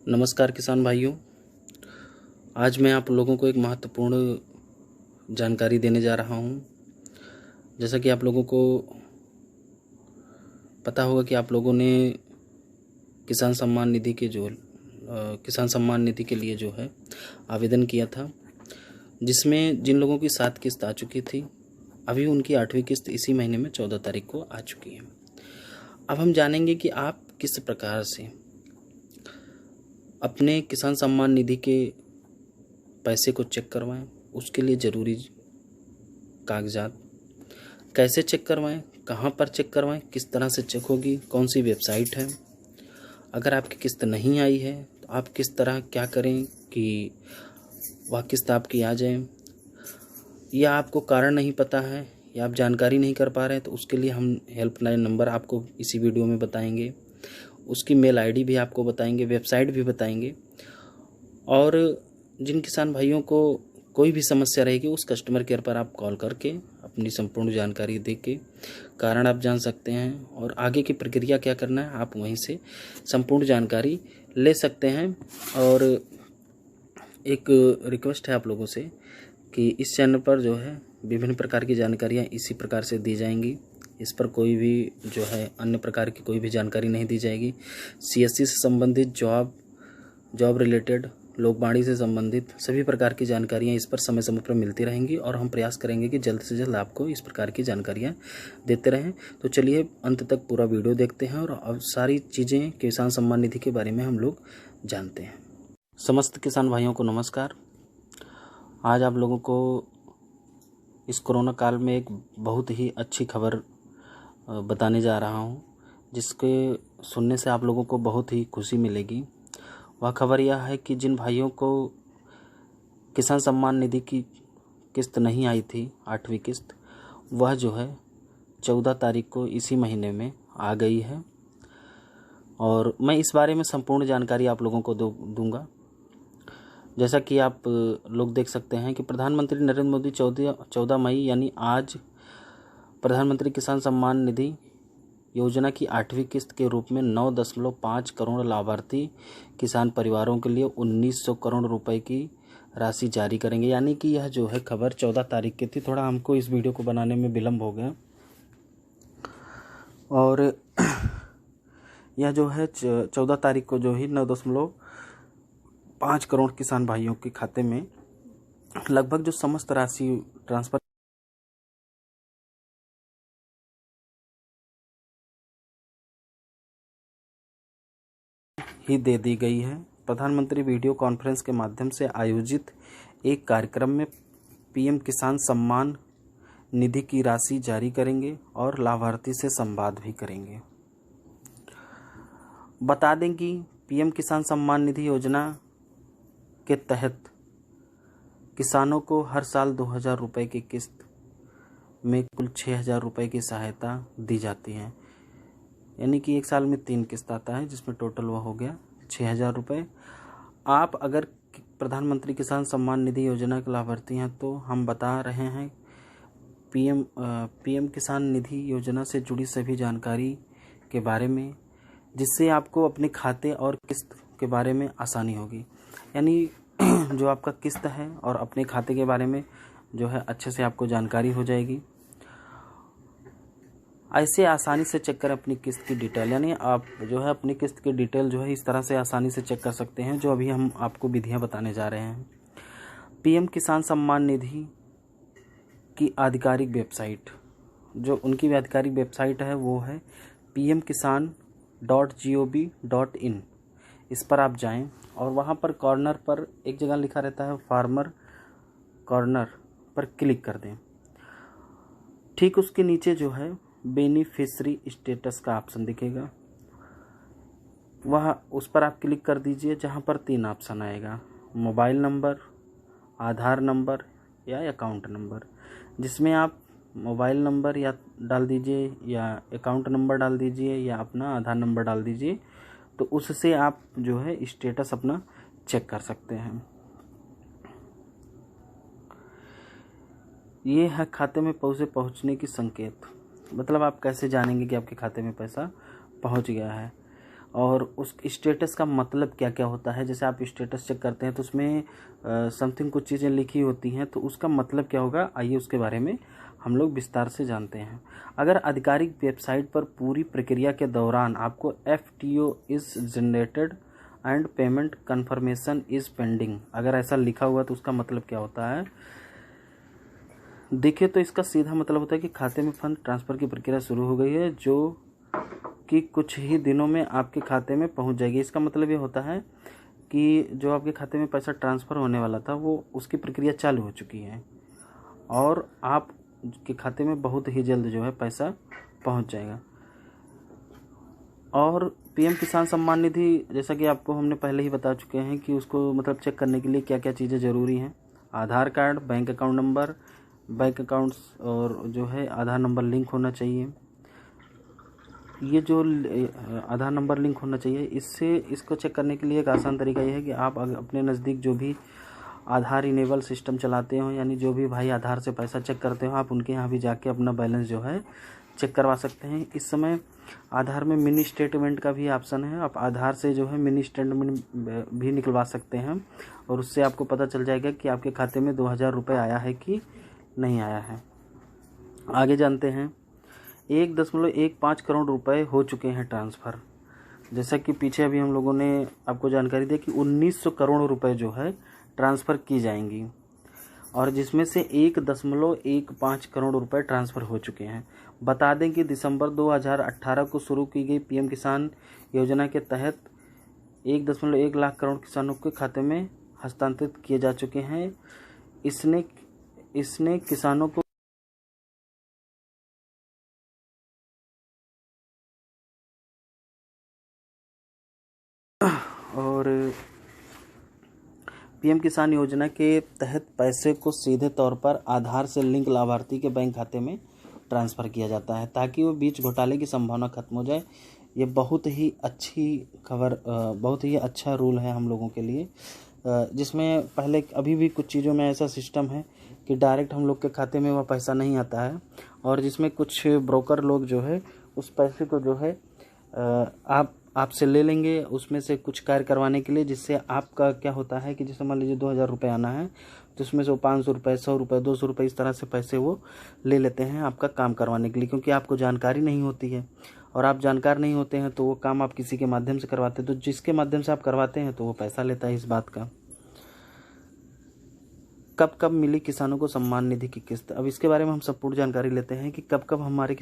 नमस्कार किसान भाइयों। आज मैं आप लोगों को एक महत्वपूर्ण जानकारी देने जा रहा हूं। जैसा कि आप लोगों को पता होगा कि आप लोगों ने किसान सम्मान निधि के लिए जो है आवेदन किया था, जिसमें जिन लोगों की 7 किस्त आ चुकी थी, अभी उनकी 8वीं किस्त इसी महीने में 14 तारीख को आ चुकी है। अब हम जानेंगे कि आप किस प्रकार से अपने किसान सम्मान निधि के पैसे को चेक करवाएं, उसके लिए ज़रूरी कागजात कैसे चेक करवाएं, कहां पर चेक करवाएं, किस तरह से चेक होगी, कौन सी वेबसाइट है। अगर आपकी किस्त नहीं आई है तो आप किस तरह क्या करें कि वह किस्त आपकी आ जाए, या आपको कारण नहीं पता है या आप जानकारी नहीं कर पा रहे हैं तो उसके लिए हम हेल्पलाइन नंबर आपको इसी वीडियो में बताएंगे, उसकी मेल आईडी भी आपको बताएंगे, वेबसाइट भी बताएंगे। और जिन किसान भाइयों को कोई भी समस्या रहेगी उस कस्टमर केयर पर आप कॉल करके अपनी संपूर्ण जानकारी दे के कारण आप जान सकते हैं, और आगे की प्रक्रिया क्या करना है आप वहीं से संपूर्ण जानकारी ले सकते हैं। और एक रिक्वेस्ट है आप लोगों से कि इस चैनल पर जो है विभिन्न प्रकार की जानकारियाँ इसी प्रकार से दी जाएंगी। इस पर कोई भी जो है अन्य प्रकार की कोई भी जानकारी नहीं दी जाएगी। सीएससी से संबंधित जॉब रिलेटेड, लोकवाणी से संबंधित सभी प्रकार की जानकारियाँ इस पर समय समय पर मिलती रहेंगी, और हम प्रयास करेंगे कि जल्द से जल्द आपको इस प्रकार की जानकारियाँ देते रहें। तो चलिए अंत तक पूरा वीडियो देखते हैं और अब सारी चीज़ें किसान सम्मान निधि के बारे में हम लोग जानते हैं। समस्त किसान भाइयों को नमस्कार। आज आप लोगों को इस कोरोना काल में एक बहुत ही अच्छी खबर बताने जा रहा हूं, जिसके सुनने से आप लोगों को बहुत ही खुशी मिलेगी। वह खबर यह है कि जिन भाइयों को किसान सम्मान निधि की किस्त नहीं आई थी, 8वीं किस्त, वह जो है 14 तारीख को इसी महीने में आ गई है। और मैं इस बारे में संपूर्ण जानकारी आप लोगों को दूंगा। जैसा कि आप लोग देख सकते हैं कि प्रधानमंत्री नरेंद्र मोदी 14 मई यानी आज प्रधानमंत्री किसान सम्मान निधि योजना की 8वीं किस्त के रूप में 9.5 करोड़ लाभार्थी किसान परिवारों के लिए 1900 करोड़ रुपए की राशि जारी करेंगे। यानी कि यह जो है खबर 14 तारीख की थी। थोड़ा हमको इस वीडियो को बनाने में विलम्ब हो गया, और यह जो है 14 तारीख को जो ही 9.5 करोड़ किसान भाइयों के खाते में लगभग जो समस्त राशि ट्रांसफर ही दे दी गई है। प्रधानमंत्री वीडियो कॉन्फ्रेंस के माध्यम से आयोजित एक कार्यक्रम में पीएम किसान सम्मान निधि की राशि जारी करेंगे और लाभार्थी से संवाद भी करेंगे। बता दें कि पीएम किसान सम्मान निधि योजना के तहत किसानों को हर साल 2000 रुपये की किस्त में कुल 6000 रुपये की सहायता दी जाती है। यानी कि एक साल में 3 किस्त आता है, जिसमें टोटल वह हो गया 6000 रुपये। आप अगर प्रधानमंत्री किसान सम्मान निधि योजना के लाभार्थी हैं तो हम बता रहे हैं पीएम किसान निधि योजना से जुड़ी सभी जानकारी के बारे में, जिससे आपको अपने खाते और किस्त के बारे में आसानी होगी। यानी जो आपका किस्त है और अपने खाते के बारे में जो है अच्छे से आपको जानकारी हो जाएगी। ऐसे आसानी से चेक करें अपनी किस्त की डिटेल। यानी आप जो है अपनी किस्त की डिटेल जो है इस तरह से आसानी से चेक कर सकते हैं, जो अभी हम आपको विधियां बताने जा रहे हैं। पीएम किसान सम्मान निधि की आधिकारिक वेबसाइट, जो उनकी आधिकारिक वेबसाइट है वो है pmkisan.gov.in। इस पर आप जाएं और वहाँ पर कॉर्नर पर एक जगह लिखा रहता है फार्मर कॉर्नर पर क्लिक कर दें। ठीक उसके नीचे जो है बेनिफिशरी स्टेटस का ऑप्शन दिखेगा, वह उस पर आप क्लिक कर दीजिए, जहाँ पर 3 ऑप्शन आएगा, मोबाइल नंबर, आधार नंबर या अकाउंट नंबर। जिसमें आप मोबाइल नंबर या डाल दीजिए या अकाउंट नंबर डाल दीजिए या अपना आधार नंबर डाल दीजिए, तो उससे आप जो है स्टेटस अपना चेक कर सकते हैं। ये है खाते में पैसे पहुंचने की संकेत। मतलब आप कैसे जानेंगे कि आपके खाते में पैसा पहुंच गया है। और उस स्टेटस का मतलब क्या क्या होता है। जैसे आप स्टेटस चेक करते हैं तो उसमें समथिंग कुछ चीज़ें लिखी होती हैं, तो उसका मतलब क्या होगा, आइए उसके बारे में हम लोग विस्तार से जानते हैं। अगर आधिकारिक वेबसाइट पर पूरी प्रक्रिया के दौरान आपको FTO is generated and payment confirmation is pending, अगर ऐसा लिखा हुआ तो उसका मतलब क्या होता है। देखिए तो इसका सीधा मतलब होता है कि खाते में फंड ट्रांसफ़र की प्रक्रिया शुरू हो गई है, जो कि कुछ ही दिनों में आपके खाते में पहुंच जाएगी। इसका मतलब ये होता है कि जो आपके खाते में पैसा ट्रांसफ़र होने वाला था वो उसकी प्रक्रिया चालू हो चुकी है और आप के खाते में बहुत ही जल्द जो है पैसा पहुंच जाएगा। और PM किसान सम्मान निधि, जैसा कि आपको हमने पहले ही बता चुके हैं कि उसको मतलब चेक करने के लिए क्या क्या चीज़ें ज़रूरी हैं। Aadhaar card, bank account number, bank accounts और जो है आधार नंबर लिंक होना चाहिए। ये जो आधार नंबर लिंक होना चाहिए, इससे इसको चेक करने के लिए एक आसान तरीका ये है कि आप अपने नज़दीक जो भी आधार इनेबल सिस्टम चलाते हो, यानी जो भी भाई आधार से पैसा चेक करते हो, आप उनके यहाँ भी जाके अपना बैलेंस जो है चेक करवा सकते हैं। इस समय आधार में मिनी स्टेटमेंट का भी ऑप्शन है, आप आधार से जो है मिनी स्टेटमेंट भी निकलवा सकते हैं और उससे आपको पता चल जाएगा कि आपके खाते में 2000 रुपये आया है कि नहीं आया है। आगे जानते हैं। 1.15 करोड़ रुपए हो चुके हैं ट्रांसफ़र। जैसा कि पीछे अभी हम लोगों ने आपको जानकारी दी कि 1900 करोड़ रुपए जो है ट्रांसफ़र की जाएंगी और जिसमें से 1.15 करोड़ रुपए ट्रांसफ़र हो चुके हैं। बता दें कि दिसंबर 2018 को शुरू की गई PM किसान योजना के तहत 1.1 लाख करोड़ किसानों के खाते में हस्तांतरित किए जा चुके हैं। इसने किसानों को और PM किसान योजना के तहत पैसे को सीधे तौर पर आधार से लिंक लाभार्थी के बैंक खाते में ट्रांसफ़र किया जाता है ताकि वो बीच घोटाले की संभावना खत्म हो जाए। ये बहुत ही अच्छी खबर, बहुत ही अच्छा रूल है हम लोगों के लिए, जिसमें पहले अभी भी कुछ चीज़ों में ऐसा सिस्टम है कि डायरेक्ट हम लोग के खाते में वह पैसा नहीं आता है और जिसमें कुछ ब्रोकर लोग जो है उस पैसे को जो है आपसे ले लेंगे उसमें से कुछ कार्य करवाने के लिए, जिससे आपका क्या होता है कि जैसे मान लीजिए 2000 रुपये आना है तो उसमें से वो 500 रुपये, 100 रुपये, 200 रुपये इस तरह से पैसे वो ले लेते हैं आपका काम करवाने के लिए, क्योंकि आपको जानकारी नहीं होती है और आप जानकार नहीं होते हैं तो वो काम आप किसी के माध्यम से करवाते हैं, तो जिसके माध्यम से आप करवाते हैं तो वो पैसा लेता है इस बात का। कब कब मिली किसानों को सम्मान निधि की किस्त, अब इसके बारे में हम संपूर्ण जानकारी लेते हैं कि कब कब हमारे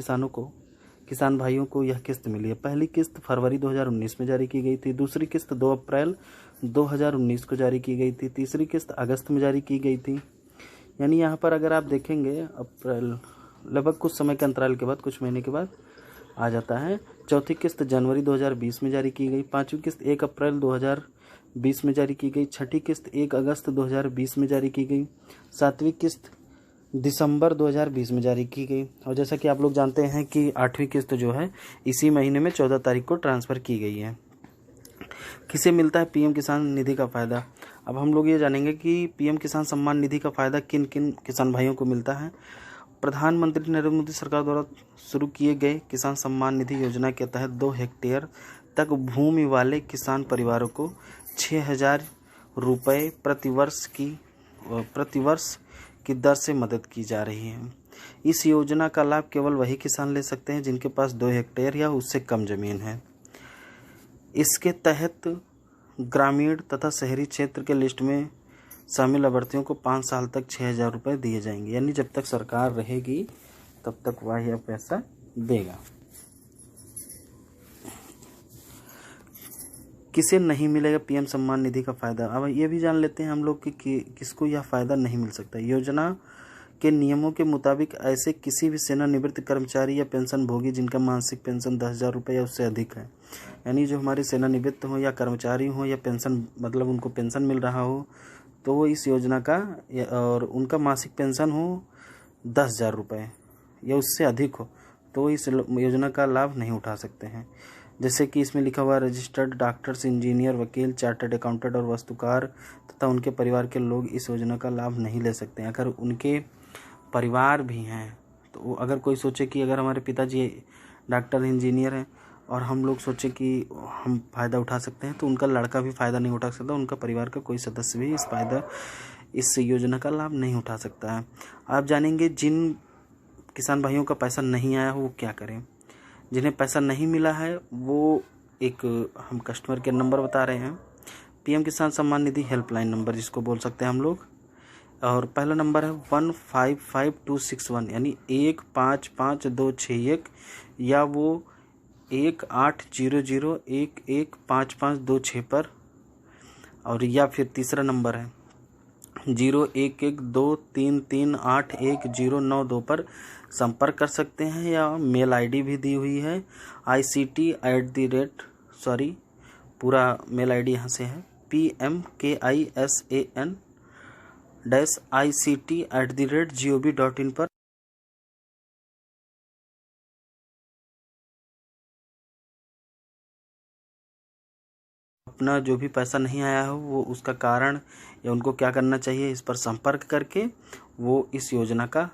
किसान भाइयों को यह किस्त मिली है। पहली किस्त फरवरी 2019 में जारी की गई थी, दूसरी किस्त 2 अप्रैल 2019 को जारी की गई थी, तीसरी किस्त अगस्त में जारी की गई थी। यानी यहाँ पर अगर आप देखेंगे अप्रैल लगभग कुछ समय के अंतराल के बाद, कुछ महीने के बाद आ जाता है। चौथी किस्त जनवरी 2020 में जारी की गई, पाँचवीं किस्त 1 अप्रैल 2020 में जारी की गई, छठी किस्त 1 अगस्त 2020 में जारी की गई, सातवीं किस्त दिसंबर 2020 में जारी की गई और जैसा कि आप लोग जानते हैं कि आठवीं किस्त जो है इसी महीने में 14 तारीख को ट्रांसफ़र की गई है। किसे मिलता है PM किसान निधि का फ़ायदा, अब हम लोग ये जानेंगे कि PM किसान सम्मान निधि का फ़ायदा किन किन किसान भाइयों को मिलता है। प्रधानमंत्री नरेंद्र मोदी सरकार द्वारा शुरू किए गए किसान सम्मान निधि योजना के तहत 2 हेक्टेयर तक भूमि वाले किसान परिवारों को 6000 रुपये प्रतिवर्ष की दर से मदद की जा रही है। इस योजना का लाभ केवल वही किसान ले सकते हैं जिनके पास 2 हेक्टेयर या उससे कम जमीन है। इसके तहत ग्रामीण तथा शहरी क्षेत्र के लिस्ट में शामिल लाभार्थियों को 5 साल तक 6000 रुपये दिए जाएंगे, यानी जब तक सरकार रहेगी तब तक वह यह पैसा देगा। किसे नहीं मिलेगा PM सम्मान निधि का फ़ायदा, अब ये भी जान लेते हैं हम लोग कि किसको यह फ़ायदा नहीं मिल सकता। योजना के नियमों के मुताबिक ऐसे किसी भी सेवानिवृत्त कर्मचारी या पेंशन भोगी जिनका मासिक पेंशन 10,000 रुपये या उससे अधिक है, यानी जो हमारे सेवानिवृत्त हो या कर्मचारी हो या पेंशन मतलब उनको पेंशन मिल रहा हो तो वो इस योजना का और उनका मासिक पेंशन हो 10,000 रुपये या उससे अधिक हो तो इस योजना का लाभ नहीं उठा सकते हैं। जैसे कि इसमें लिखा हुआ रजिस्टर्ड डॉक्टर्स, इंजीनियर, वकील, चार्टर्ड अकाउंटेंट और वास्तुकार तथा उनके परिवार के लोग इस योजना का लाभ नहीं ले सकते हैं। अगर उनके परिवार भी हैं तो अगर कोई सोचे कि अगर हमारे पिताजी डॉक्टर इंजीनियर हैं और हम लोग सोचे कि हम फ़ायदा उठा सकते हैं, तो उनका लड़का भी फ़ायदा नहीं उठा सकता, उनका परिवार का कोई सदस्य भी इस योजना का लाभ नहीं उठा सकता है। आप जानेंगे जिन किसान भाइयों का पैसा नहीं आया हो वो क्या करें। जिन्हें पैसा नहीं मिला है वो एक हम कस्टमर केयर नंबर बता रहे हैं, पीएम किसान सम्मान निधि हेल्पलाइन नंबर जिसको बोल सकते हैं हम लोग। और पहला नंबर है 155261 यानी 155261, या वो 1800115526 पर, और या फिर तीसरा नंबर है 011233811092 पर संपर्क कर सकते हैं, या मेल आईडी भी दी हुई है पूरा मेल आईडी यहाँ से है PMKISAN-ICT@gov.in पर अपना जो भी पैसा नहीं आया हो वो उसका कारण या उनको क्या करना चाहिए, इस पर संपर्क करके वो इस योजना का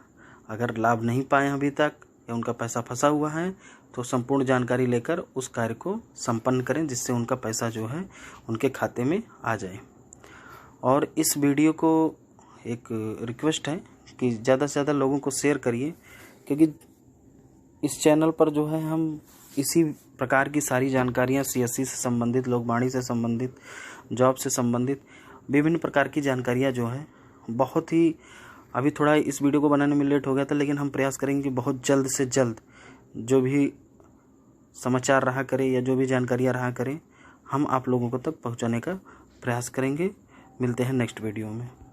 अगर लाभ नहीं पाए अभी तक या उनका पैसा फंसा हुआ है तो संपूर्ण जानकारी लेकर उस कार्य को संपन्न करें, जिससे उनका पैसा जो है उनके खाते में आ जाए। और इस वीडियो को एक रिक्वेस्ट है कि ज़्यादा से ज़्यादा लोगों को शेयर करिए, क्योंकि इस चैनल पर जो है हम इसी प्रकार की सारी जानकारियाँ CSC से संबंधित, लोकवाणी से संबंधित, जॉब से संबंधित विभिन्न प्रकार की जानकारियाँ जो है बहुत ही, अभी थोड़ा इस वीडियो को बनाने में लेट हो गया था, लेकिन हम प्रयास करेंगे कि बहुत जल्द से जल्द जो भी समाचार रहा करे या जो भी जानकारियाँ रहा करें हम आप लोगों को तक पहुँचाने का प्रयास करेंगे। मिलते हैं नेक्स्ट वीडियो में।